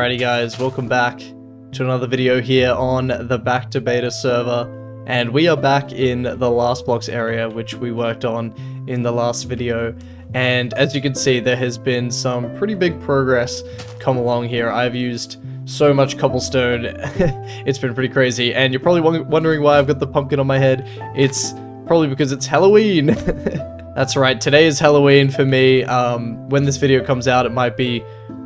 Alrighty guys, welcome back to another video here on the Back to Beta server, and we are back in the last blocks area which we worked on in the last video. And as you can see, there has been some pretty big progress come along here. I've used so much cobblestone, it's been pretty crazy, and you're probably wondering why I've got the pumpkin on my head. It's probably because it's Halloween. That's right, today is Halloween for me. When this video comes out, it might be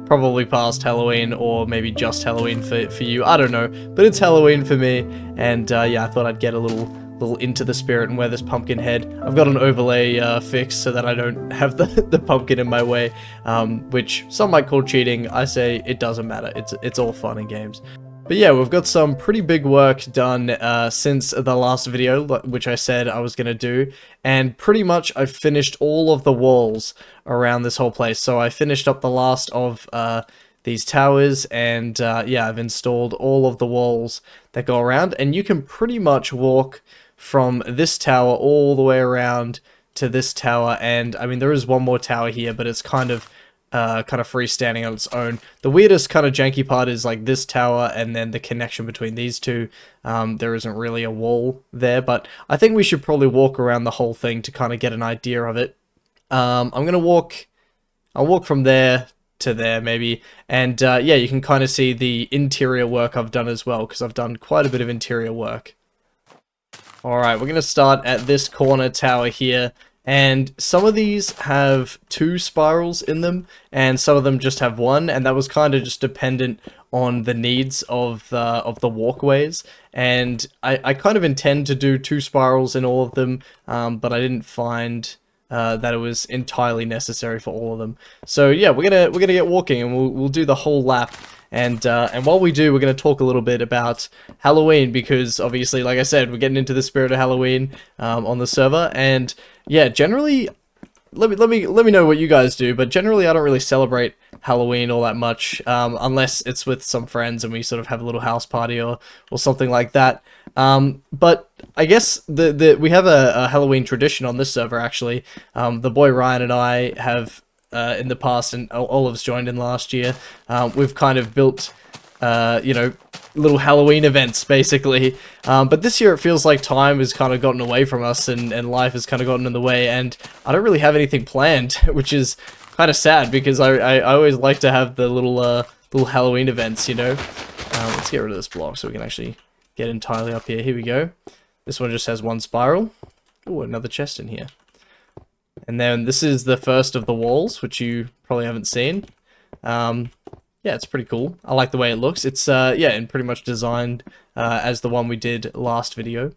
probably past Halloween, or maybe just Halloween for you, I don't know, but it's Halloween for me, and yeah, I thought I'd get a little into the spirit and wear this pumpkin head. I've got an overlay fixed so that I don't have the pumpkin in my way, which some might call cheating. I say it doesn't matter, it's all fun and games. But yeah, we've got some pretty big work done since the last video, which I said I was going to do, and pretty much I've finished all of the walls around this whole place. So I finished up the last of these towers, and yeah, I've installed all of the walls that go around, and you can pretty much walk from this tower all the way around to this tower. And I mean, there is one more tower here, but it's kind of freestanding on its own. The weirdest kind of janky part is like this tower and then the connection between these two. There isn't really a wall there, but I think we should probably walk around the whole thing to kind of get an idea of it. I'll walk from there to there maybe, and yeah, you can kind of see the interior work I've done as well, because I've done quite a bit of interior work. Alright, we're going to start at this corner tower here. And some of these have 2 spirals in them, and some of them just have 1, and that was kind of just dependent on the needs of the walkways. And I kind of intend to do 2 spirals in all of them, but I didn't find that it was entirely necessary for all of them. So yeah, we're gonna get walking, and we'll do the whole lap. And while we do, we're going to talk a little bit about Halloween, because obviously, like I said, we're getting into the spirit of Halloween on the server. And yeah, generally, let me know what you guys do, but generally I don't really celebrate Halloween all that much, unless it's with some friends and we sort of have a little house party or something like that. But I guess we have a Halloween tradition on this server, actually. The boy Ryan and I have in the past, and Olive's joined in last year, we've kind of built, you know, little Halloween events, basically. But this year it feels like time has kind of gotten away from us, and life has kind of gotten in the way, and I don't really have anything planned, which is kind of sad, because I always like to have the little Halloween events, you know. Let's get rid of this block so we can actually get entirely up here. Here we go. This one just has 1 spiral. Oh, another chest in here. And then this is the first of the walls, which you probably haven't seen. Yeah, it's pretty cool. I like the way it looks. It's, yeah, and pretty much designed as the one we did last video.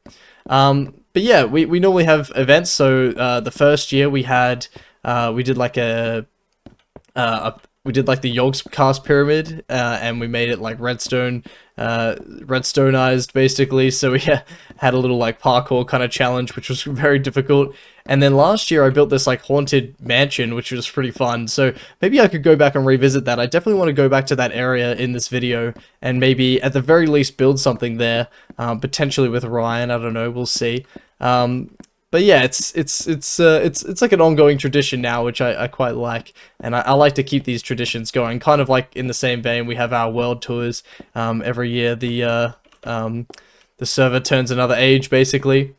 But yeah, we normally have events. So the first year we had, we did like the Yogscast pyramid, and we made it like redstoneized basically. So we had a little like parkour kind of challenge, which was very difficult. And then last year I built this like haunted mansion, which was pretty fun. So maybe I could go back and revisit that. I definitely want to go back to that area in this video, and maybe at the very least build something there, potentially with Ryan. I don't know, we'll see. But yeah, it's like an ongoing tradition now, which I quite like, and I like to keep these traditions going. Kind of like in the same vein, we have our world tours every year. The server turns another age, basically.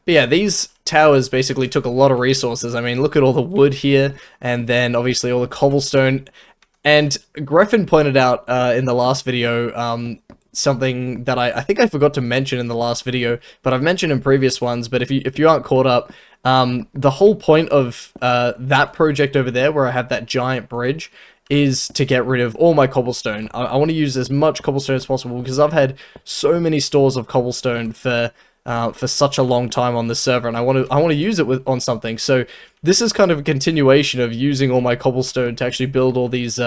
But yeah, these towers basically took a lot of resources. I mean, look at all the wood here, and then obviously all the cobblestone. And Griffin pointed out in the last video something that I think I forgot to mention in the last video, but I've mentioned in previous ones. But if you aren't caught up, the whole point of that project over there, where I have that giant bridge, is to get rid of all my cobblestone. I want to use as much cobblestone as possible, because I've had so many stores of cobblestone for such a long time on the server, and I want to use it on something. So this is kind of a continuation of using all my cobblestone to actually build all these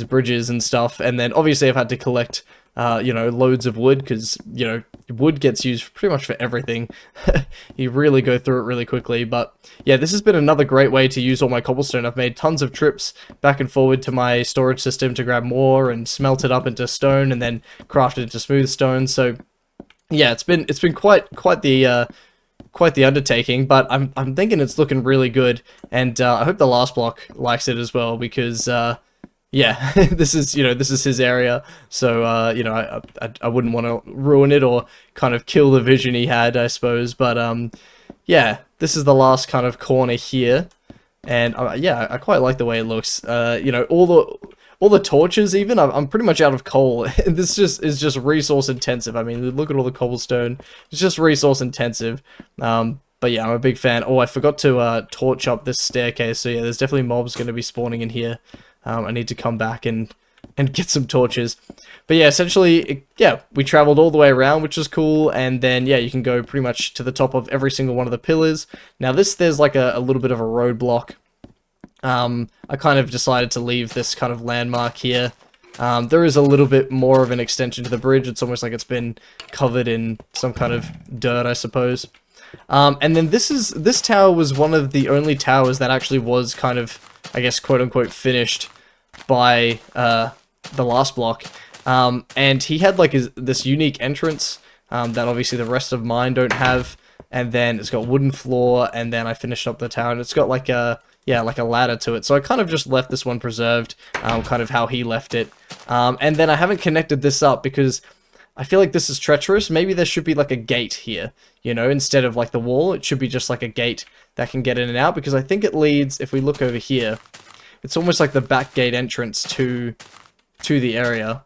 bridges and stuff. And then obviously I've had to collect you know, loads of wood, because, you know, wood gets used pretty much for everything. You really go through it really quickly. But yeah, this has been another great way to use all my cobblestone. I've made tons of trips back and forward to my storage system to grab more and smelt it up into stone, and then craft it into smooth stone. So yeah, it's been quite the undertaking, but I'm thinking it's looking really good, and I hope the last block likes it as well, because yeah, this is, this is his area, so, I wouldn't want to ruin it or kind of kill the vision he had, I suppose, but, yeah, this is the last kind of corner here, and, yeah, I quite like the way it looks. All the torches even, I'm pretty much out of coal. This is just resource intensive. I mean, look at all the cobblestone. It's just resource intensive. But yeah, I'm a big fan. Oh, I forgot to torch up this staircase. So yeah, there's definitely mobs going to be spawning in here. I need to come back and get some torches. But yeah, essentially, yeah, we traveled all the way around, which is cool. And then, yeah, you can go pretty much to the top of every single one of the pillars. Now, there's like a little bit of a roadblock. I kind of decided to leave this kind of landmark here. There is a little bit more of an extension to the bridge. It's almost like it's been covered in some kind of dirt, I suppose. And then this tower was one of the only towers that actually was kind of, I guess, quote-unquote, finished by the last block. And he had like this unique entrance that obviously the rest of mine don't have. And then it's got wooden floor, and then I finished up the tower, and it's got like a ladder to it. So I kind of just left this one preserved, kind of how he left it. And then I haven't connected this up because I feel like this is treacherous. Maybe there should be like a gate here, instead of like the wall. It should be just like a gate that can get in and out, because I think it leads, if we look over here, it's almost like the back gate entrance to the area.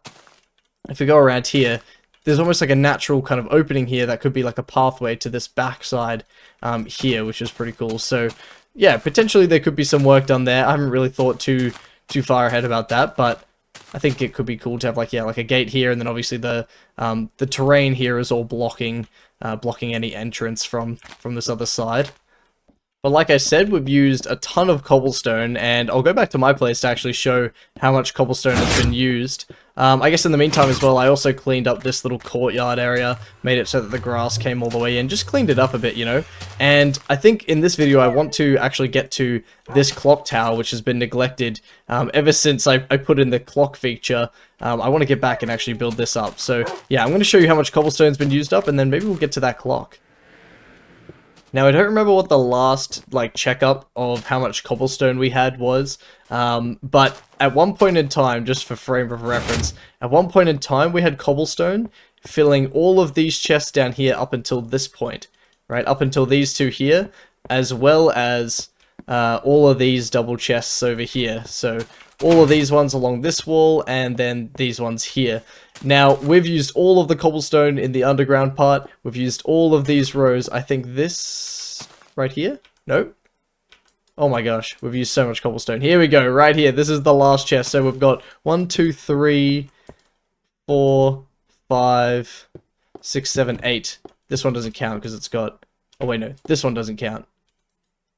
If we go around here, there's almost like a natural kind of opening here that could be like a pathway to this backside here, which is pretty cool. So yeah, potentially there could be some work done there. I haven't really thought too far ahead about that, but I think it could be cool to have like a gate here, and then obviously the terrain here is all blocking any entrance from this other side. But like I said, we've used a ton of cobblestone, and I'll go back to my place to actually show how much cobblestone has been used. I guess in the meantime as well, I also cleaned up this little courtyard area, made it so that the grass came all the way in, just cleaned it up a bit, And I think in this video, I want to actually get to this clock tower, which has been neglected ever since I put in the clock feature. I want to get back and actually build this up. So yeah, I'm going to show you how much cobblestone's been used up, and then maybe we'll get to that clock. Now, I don't remember what the last, checkup of how much cobblestone we had was, but at one point in time, just for frame of reference, at one point in time, we had cobblestone filling all of these chests down here up until this point, right? Up until these two here, as well as all of these double chests over here. So all of these ones along this wall, and then these ones here. Now, we've used all of the cobblestone in the underground part. We've used all of these rows. I think this right here? Nope. Oh my gosh, we've used so much cobblestone. Here we go, right here. This is the last chest. So we've got 1, 2, 3, 4, 5, 6, 7, 8. This one doesn't count because it's got... Oh wait, no. This one doesn't count.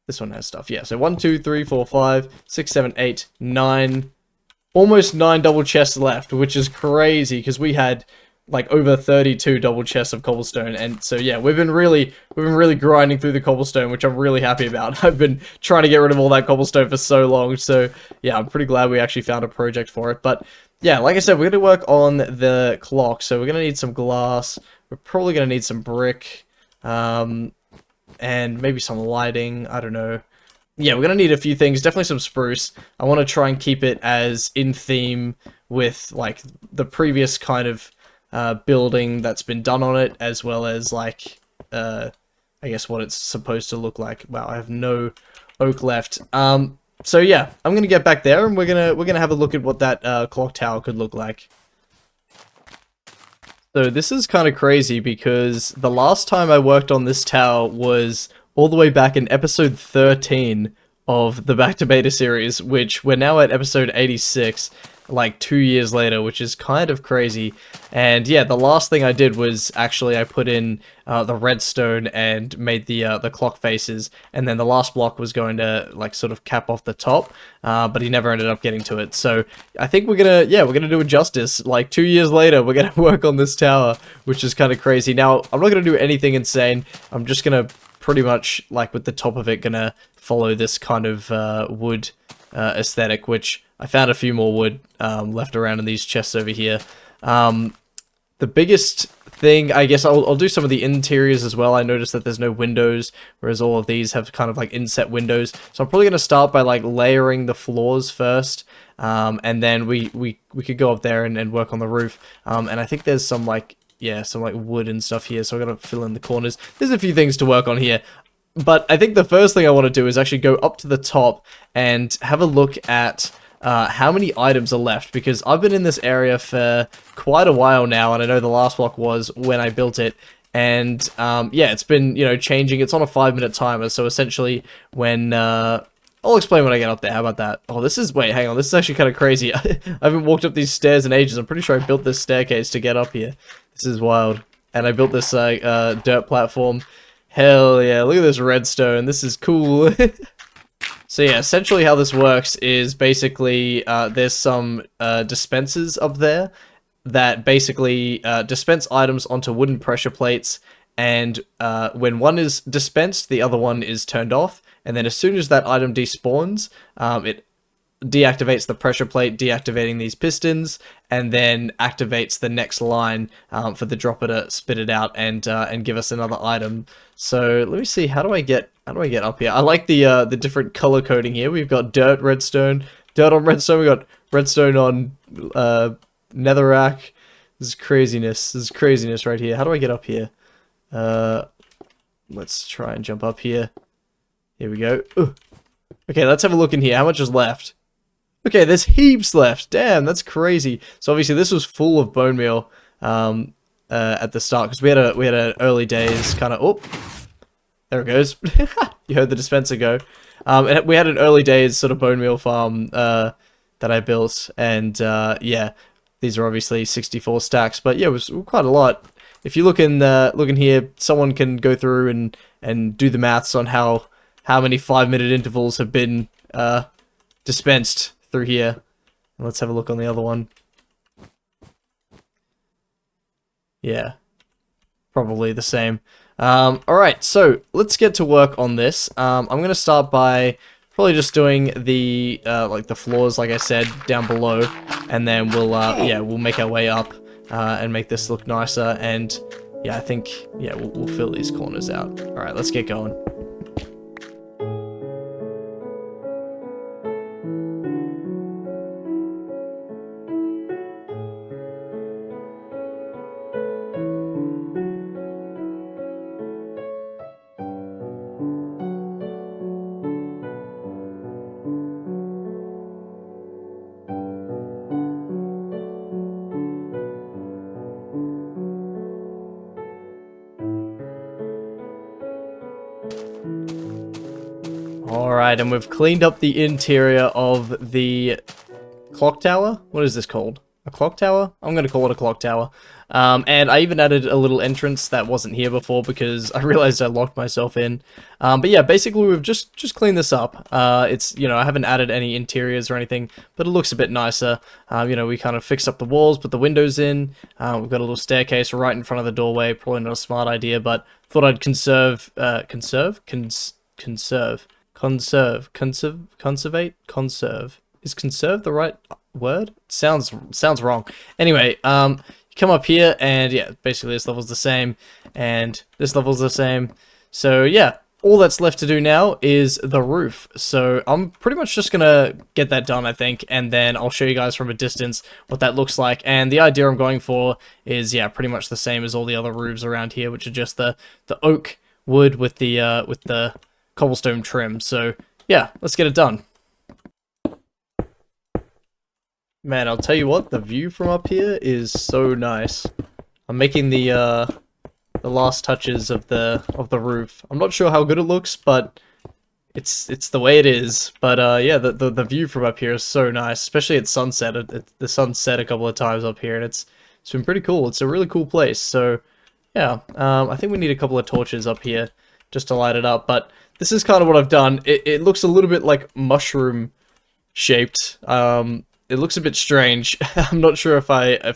This one has stuff, yeah. So 1, 2, 3, 4, 5, 6, 7, 8, 9... Almost 9 double chests left, which is crazy because we had like over 32 double chests of cobblestone, and so yeah, we've been really grinding through the cobblestone, which I'm really happy about. I've been trying to get rid of all that cobblestone for so long, so yeah, I'm pretty glad we actually found a project for it. But yeah, like I said, we're gonna work on the clock, so we're gonna need some glass. We're probably gonna need some brick, and maybe some lighting. I don't know. Yeah, we're going to need a few things, definitely some spruce. I want to try and keep it as in theme with, like, the previous kind of building that's been done on it, as well as, like, I guess what it's supposed to look like. Wow, I have no oak left. So yeah, I'm going to get back there, and we're gonna have a look at what that clock tower could look like. So this is kind of crazy because the last time I worked on this tower was all the way back in episode 13 of the Back to Beta series, which we're now at episode 86, like 2 years later, which is kind of crazy. And yeah, the last thing I did was actually I put in the redstone and made the clock faces, and then the last block was going to like sort of cap off the top, but he never ended up getting to it. So I think we're gonna do it justice. Like 2 years later, we're gonna work on this tower, which is kind of crazy. Now I'm not gonna do anything insane. I'm just gonna pretty much, like with the top of it, gonna follow this kind of wood aesthetic, which I found a few more wood left around in these chests over here. The biggest thing, I guess I'll do some of the interiors as well. I noticed that there's no windows, whereas all of these have kind of like inset windows. So I'm probably going to start by like layering the floors first, and then we could go up there and work on the roof. And I think there's some like, yeah, some like wood and stuff here, so I gotta fill in the corners. There's a few things to work on here. But I think the first thing I want to do is actually go up to the top and have a look at how many items are left, because I've been in this area for quite a while now, and I know the last block was when I built it, and yeah, it's been, you know, changing. It's on a 5-minute timer, so essentially when I'll explain when I get up there. How about that? Oh, this is, wait, hang on, this is actually kind of crazy. I haven't walked up these stairs in ages. I'm pretty sure I built this staircase to get up here. This is wild. And I built this dirt platform. Hell yeah, look at this redstone, this is cool. So yeah, essentially how this works is basically there's some dispensers up there that basically dispense items onto wooden pressure plates, and when one is dispensed, the other one is turned off, and then as soon as that item despawns, it deactivates the pressure plate, deactivating these pistons, and then activates the next line for the dropper to spit it out and give us another item. So let me see, how do I get up here? I like the different color coding here. We've got dirt, redstone, dirt on redstone. We got redstone on netherrack. This is craziness. This is craziness right here. How do I get up here? Let's try and jump up here. Here we go. Ugh. Okay, let's have a look in here. How much is left? Okay, there's heaps left. Damn, that's crazy. So obviously this was full of bone meal at the start, because we had an early days kind of. Oh, there it goes. You heard the dispenser go. And we had an early days sort of bone meal farm that I built, and yeah, these are obviously 64 stacks, but yeah, it was quite a lot. If you look in here, someone can go through and do the maths on how many 5-minute intervals have been dispensed through here. Let's have a look on the other one. Yeah, probably the same. Alright, so let's get to work on this. I'm going to start by probably just doing the like the floors, like I said, down below, and then we'll yeah, we'll make our way up and make this look nicer. And yeah, I think, yeah, we'll fill these corners out. Alright, let's get going. Alright, and we've cleaned up the interior of the clock tower. What is this called? A clock tower? I'm going to call it a clock tower. And I even added a little entrance that wasn't here before because I realized I locked myself in. But yeah, basically we've just cleaned this up. It's, you know, I haven't added any interiors or anything, but it looks a bit nicer. You know, we kind of fixed up the walls, put the windows in. We've got a little staircase right in front of the doorway. Probably not a smart idea, but thought I'd conserve. Is conserve the right word? Sounds wrong. Anyway, you come up here and yeah, basically this level's the same and this level's the same. So yeah, all that's left to do now is the roof. So I'm pretty much just gonna get that done, I think, and then I'll show you guys from a distance what that looks like. And the idea I'm going for is, yeah, pretty much the same as all the other roofs around here, which are just the oak wood with the cobblestone trim. So yeah, let's get it done. Man, I'll tell you what, the view from up here is so nice. I'm making the last touches of the roof. I'm not sure how good it looks, but it's the way it is. But yeah, the view from up here is so nice, especially at sunset. The sun set a couple of times up here, and it's been pretty cool. It's a really cool place. So yeah, I think we need a couple of torches up here just to light it up. But this is kind of what I've done. It looks a little bit like mushroom shaped. It looks a bit strange. I'm not sure if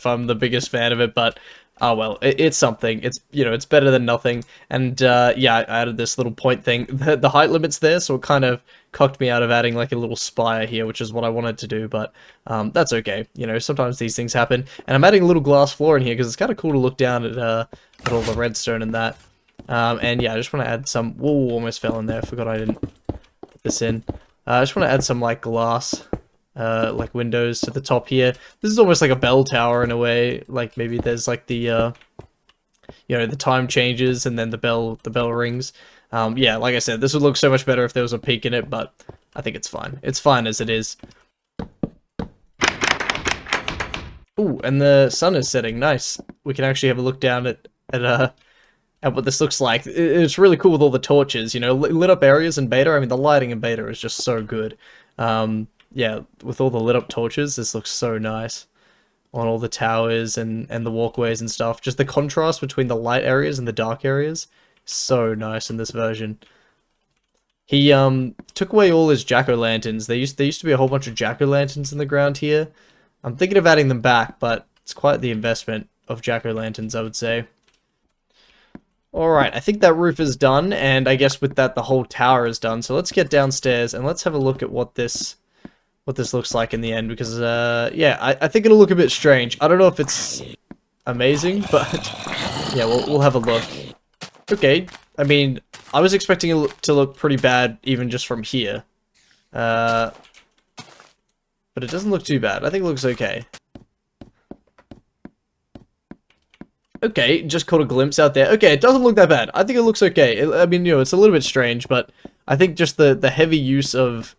I'm the biggest fan of it, but Oh well, it's something. It's, you know, it's better than nothing. And yeah, I added this little point thing. The height limit's there, so it kind of cocked me out of adding like a little spire here, which is what I wanted to do, but that's okay. You know, sometimes these things happen. And I'm adding a little glass floor in here because it's kind of cool to look down at all the redstone and that. And yeah, I just want to add some... Whoa, almost fell in there. Forgot I didn't put this in. I just want to add some like glass... like windows to the top here. This is almost like a bell tower in a way. Like maybe there's like the you know, the time changes and then the bell rings. Yeah, like I said, this would look so much better if there was a peak in it, but I think it's fine. It's fine as it is. Ooh, and the sun is setting. Nice. We can actually have a look down at what this looks like. It's really cool with all the torches, you know, lit up areas in beta. I mean, the lighting in beta is just so good. Yeah, with all the lit up torches, this looks so nice on all the towers and the walkways and stuff. Just the contrast between the light areas and the dark areas, so nice in this version. He took away all his jack-o'-lanterns. There used to be a whole bunch of jack-o'-lanterns in the ground here. I'm thinking of adding them back, but it's quite the investment of jack-o'-lanterns, I would say. Alright, I think that roof is done, and I guess with that the whole tower is done. So let's get downstairs and let's have a look at what this looks like in the end, because yeah, I think it'll look a bit strange. I don't know if it's amazing, but yeah, we'll have a look. Okay, I mean, I was expecting it to look pretty bad even just from here. But it doesn't look too bad. I think it looks okay. Okay, just caught a glimpse out there. Okay, it doesn't look that bad. I think it looks okay. I mean, you know, it's a little bit strange, but I think just the heavy use of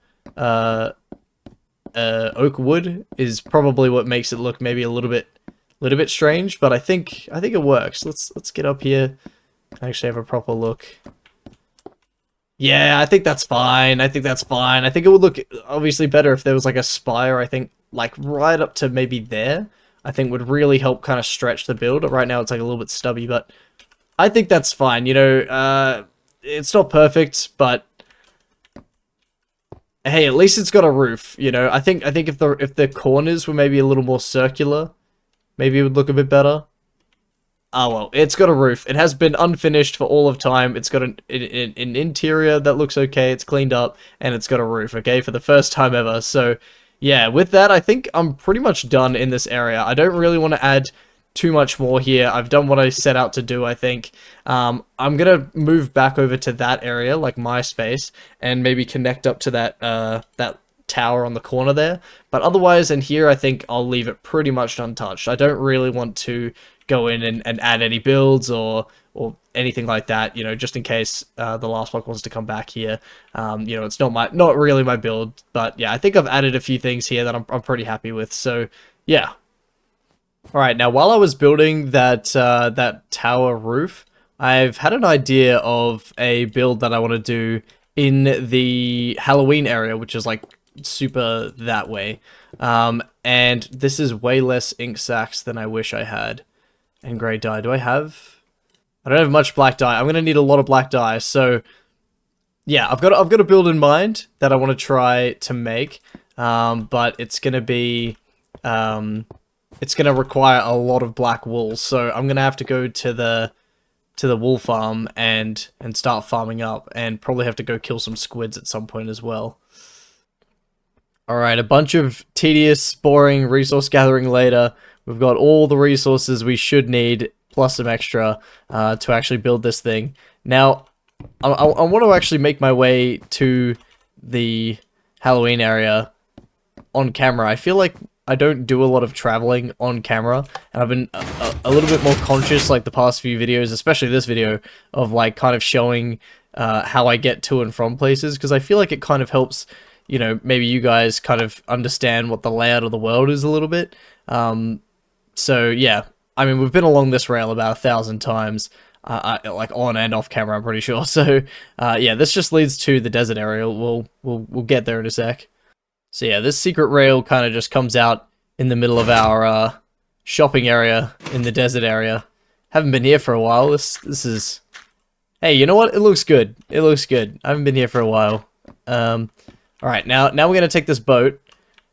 oak wood is probably what makes it look maybe a little bit strange, but I think it works. Let's get up here and actually have a proper look. Yeah, I think that's fine. I think that's fine. I think it would look obviously better if there was like a spire, I think, like right up to maybe there. I think would really help kind of stretch the build. Right now it's like a little bit stubby, but I think that's fine. You know, it's not perfect, but hey, at least it's got a roof, you know. I think if the corners were maybe a little more circular, maybe it would look a bit better. Oh well, it's got a roof. It has been unfinished for all of time. It's got an interior that looks okay. It's cleaned up, and it's got a roof, okay, for the first time ever. So yeah, with that, I think I'm pretty much done in this area. I don't really want to add too much more here. I've done what I set out to do, I think. I'm gonna move back over to that area, like my space, and maybe connect up to that that tower on the corner there. But otherwise, in here, I think I'll leave it pretty much untouched. I don't really want to go in and add any builds or anything like that, you know, just in case the last block wants to come back here. You know, it's not really my build, but yeah, I think I've added a few things here that I'm pretty happy with. So yeah. All right, now while I was building that that tower roof, I've had an idea of a build that I want to do in the Halloween area, which is like super that way. And this is way less ink sacs than I wish I had. And grey dye. Do I have? I don't have much black dye. I'm gonna need a lot of black dye. So yeah, I've got a build in mind that I want to try to make, but it's gonna be it's gonna require a lot of black wool. So I'm gonna have to go to the wool farm and start farming up, and probably have to go kill some squids at some point as well. Alright, a bunch of tedious, boring resource gathering later. We've got all the resources we should need, plus some extra, to actually build this thing. Now, I want to actually make my way to the Halloween area on camera. I feel like I don't do a lot of traveling on camera, and I've been a little bit more conscious, like the past few videos, especially this video, of like kind of showing how I get to and from places, because I feel like it kind of helps, you know, maybe you guys kind of understand what the layout of the world is a little bit. So yeah, I mean, we've been along this rail about 1,000 times, like on and off camera, I'm pretty sure. So yeah, this just leads to the desert area. We'll get there in a sec. So yeah, this secret rail kind of just comes out in the middle of our shopping area in the desert area. Haven't been here for a while. This is, hey, you know what? It looks good. It looks good. I haven't been here for a while. All right, now we're gonna take this boat,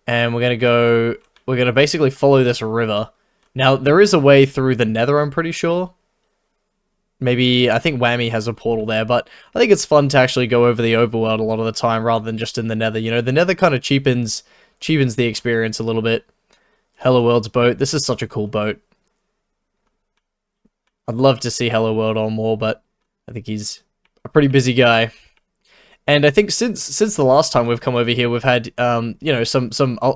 and we're gonna basically follow this river. Now, there is a way through the Nether, I'm pretty sure. Maybe, I think Whammy has a portal there, but I think it's fun to actually go over the overworld a lot of the time rather than just in the Nether. You know, the Nether kind of cheapens the experience a little bit. Hello World's boat. This is such a cool boat. I'd love to see Hello World on more, but I think he's a pretty busy guy. And I think since the last time we've come over here, we've had, you know,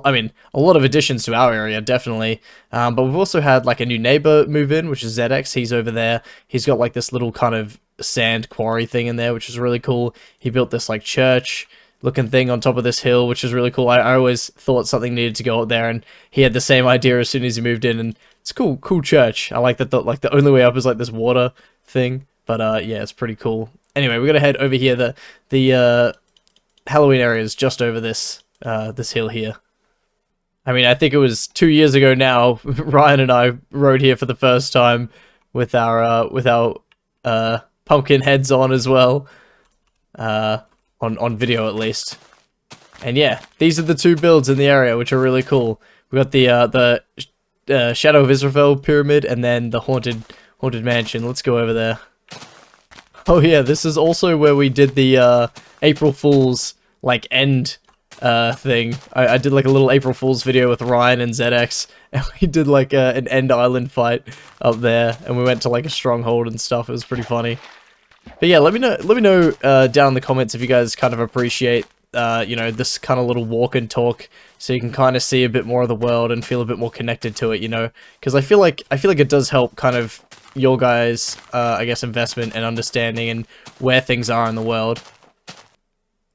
I mean, a lot of additions to our area, definitely. But we've also had, like, a new neighbor move in, which is ZX. He's over there. He's got, like, this little kind of sand quarry thing in there, which is really cool. He built this, like, church-looking thing on top of this hill, which is really cool. I always thought something needed to go up there, and he had the same idea as soon as he moved in, and it's a cool church. I like that, the only way up is, like, this water thing. But, yeah, it's pretty cool. Anyway, we gotta head over here. The Halloween area is just over this this hill here. I mean, I think it was 2 years ago now. Ryan and I rode here for the first time with our pumpkin heads on as well, on video at least. And yeah, these are the two builds in the area, which are really cool. We got the Shadow of Israel pyramid, and then the haunted mansion. Let's go over there. Oh yeah, this is also where we did the April Fool's, like, end thing. I did, like, a little April Fool's video with Ryan and ZX, and we did, like, an end island fight up there, and we went to, like, a stronghold and stuff. It was pretty funny. But yeah, let me know down in the comments if you guys kind of appreciate, you know, this kind of little walk and talk, so you can kind of see a bit more of the world and feel a bit more connected to it, you know? Because I feel like it does help kind of your guys, I guess, investment and understanding and where things are in the world.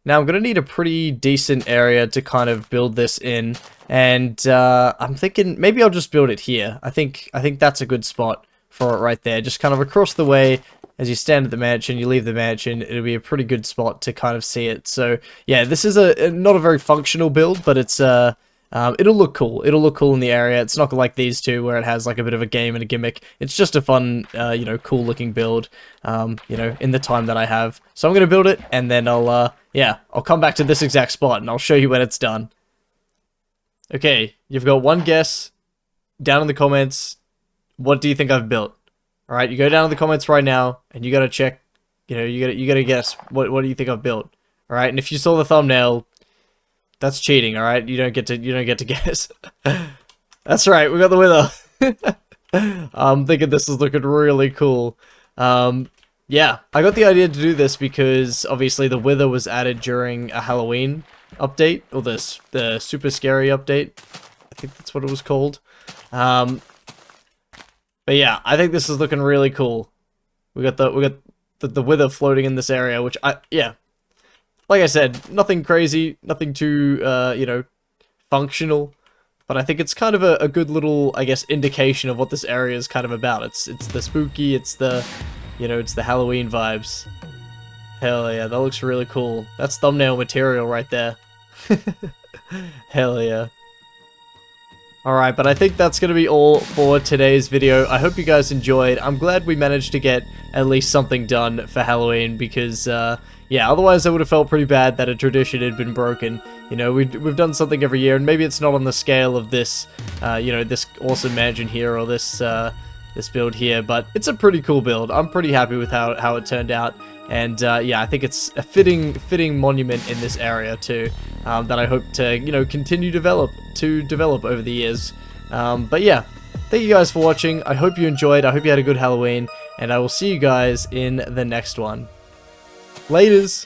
Now, I'm going to need a pretty decent area to kind of build this in, and I'm thinking maybe I'll just build it here. I think that's a good spot for it right there. Just kind of across the way, as you stand at the mansion, you leave the mansion, it'll be a pretty good spot to kind of see it. So, yeah, this is not a very functional build, but it's it'll look cool. It'll look cool in the area. It's not like these two where it has like a bit of a game and a gimmick. It's just a fun, you know, cool looking build, you know, in the time that I have. So I'm going to build it, and then I'll come back to this exact spot and I'll show you when it's done. Okay, you've got one guess down in the comments. What do you think I've built? All right, you go down in the comments right now and you got to check, you know, you got to guess what do you think I've built? All right? And if you saw the thumbnail, that's cheating, all right? You don't get to guess. That's right, we got the Wither. I'm thinking this is looking really cool. Yeah, I got the idea to do this because obviously the Wither was added during a Halloween update, or the super scary update. I think that's what it was called. But yeah, I think this is looking really cool. We got the Wither floating in this area, which yeah. Like I said, nothing crazy, nothing too, you know, functional, but I think it's kind of a good little, I guess, indication of what this area is kind of about. It's the spooky, it's the, you know, it's the Halloween vibes. Hell yeah, that looks really cool. That's thumbnail material right there. Hell yeah. Alright, but I think that's going to be all for today's video. I hope you guys enjoyed. I'm glad we managed to get at least something done for Halloween because, yeah, otherwise I would have felt pretty bad that a tradition had been broken. You know, we've done something every year, and maybe it's not on the scale of this, you know, this awesome mansion here or this, this build here, but it's a pretty cool build. I'm pretty happy with how it turned out. And yeah, I think it's a fitting monument in this area too, that I hope to, you know, continue to develop over the years. But yeah, thank you guys for watching. I hope you enjoyed. I hope you had a good Halloween, and I will see you guys in the next one. Laters!